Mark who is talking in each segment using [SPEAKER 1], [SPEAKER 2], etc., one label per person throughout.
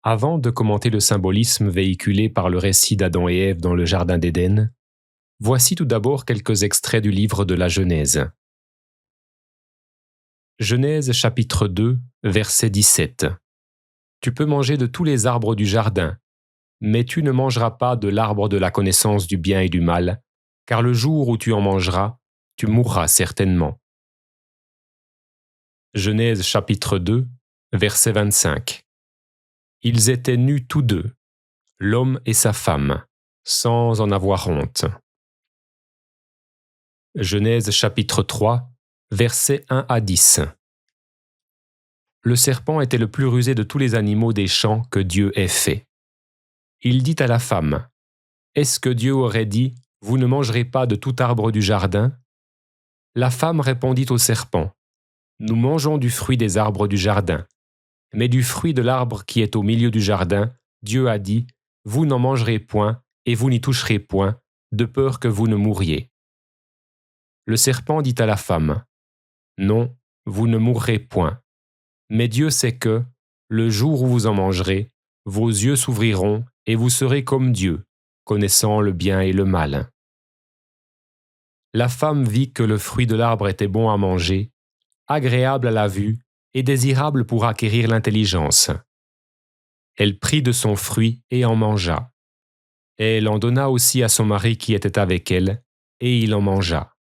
[SPEAKER 1] Avant de commenter le symbolisme véhiculé par le récit d'Adam et Ève dans le Jardin d'Éden, voici tout d'abord quelques extraits du livre de la Genèse. Genèse chapitre 2, verset 17. Tu peux manger de tous les arbres du jardin, mais tu ne mangeras pas de l'arbre de la connaissance du bien et du mal, car le jour où tu en mangeras, tu mourras certainement. Genèse chapitre 2, verset 25. Ils étaient nus tous deux, l'homme et sa femme, sans en avoir honte. Genèse chapitre 3, versets 1 à 10. Le serpent était le plus rusé de tous les animaux des champs que Dieu ait fait. Il dit à la femme, « Est-ce que Dieu aurait dit, vous ne mangerez pas de tout arbre du jardin ?» La femme répondit au serpent, « Nous mangeons du fruit des arbres du jardin. Mais du fruit de l'arbre qui est au milieu du jardin, Dieu a dit, vous n'en mangerez point et vous n'y toucherez point, de peur que vous ne mouriez. » Le serpent dit à la femme, « Non, vous ne mourrez point. Mais Dieu sait que, le jour où vous en mangerez, vos yeux s'ouvriront et vous serez comme Dieu, connaissant le bien et le mal. » La femme vit que le fruit de l'arbre était bon à manger, agréable à la vue et désirable pour acquérir l'intelligence. Elle prit de son fruit et en mangea. Elle en donna aussi à son mari qui était avec elle, et il en mangea.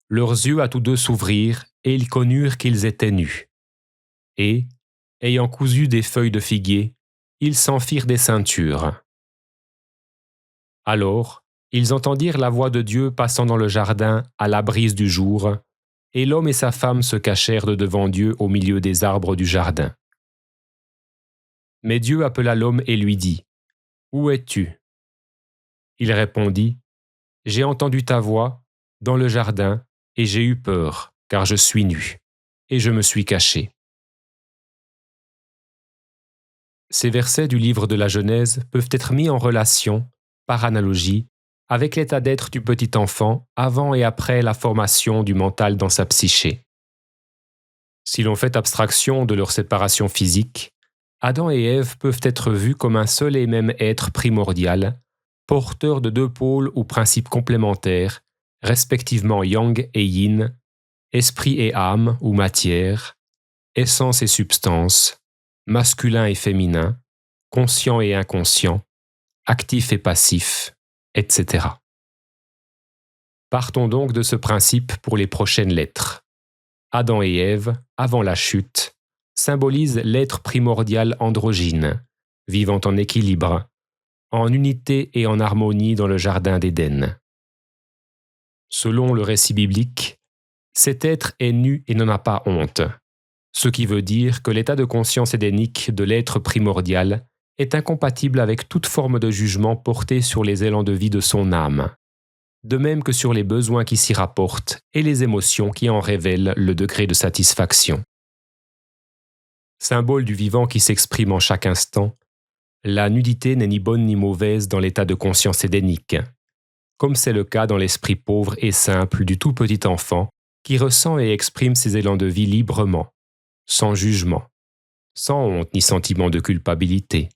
[SPEAKER 1] Leurs yeux à tous deux s'ouvrirent, et ils connurent qu'ils étaient nus. Et, ayant cousu des feuilles de figuier, ils s'en firent des ceintures. Alors, ils entendirent la voix de Dieu passant dans le jardin à la brise du jour, et l'homme et sa femme se cachèrent de devant Dieu au milieu des arbres du jardin. Mais Dieu appela l'homme et lui dit, « Où es-tu » Il répondit, « J'ai entendu ta voix dans le jardin et j'ai eu peur, car je suis nu, et je me suis caché. » Ces versets du livre de la Genèse peuvent être mis en relation, par analogie, avec l'état d'être du petit enfant avant et après la formation du mental dans sa psyché. Si l'on fait abstraction de leur séparation physique, Adam et Ève peuvent être vus comme un seul et même être primordial, porteur de deux pôles ou principes complémentaires, respectivement yang et yin, esprit et âme ou matière, essence et substance, masculin et féminin, conscient et inconscient, actif et passif, etc. Partons donc de ce principe pour les prochaines lettres. Adam et Ève, avant la chute, symbolisent l'être primordial androgyne, vivant en équilibre, en unité et en harmonie dans le Jardin d'Éden. Selon le récit biblique, cet être est nu et n'en a pas honte, ce qui veut dire que l'état de conscience édénique de l'être primordial est incompatible avec toute forme de jugement porté sur les élans de vie de son âme, de même que sur les besoins qui s'y rapportent et les émotions qui en révèlent le degré de satisfaction. Symbole du vivant qui s'exprime en chaque instant, la nudité n'est ni bonne ni mauvaise dans l'état de conscience édénique, comme c'est le cas dans l'esprit pauvre et simple du tout petit enfant qui ressent et exprime ses élans de vie librement, sans jugement, sans honte ni sentiment de culpabilité.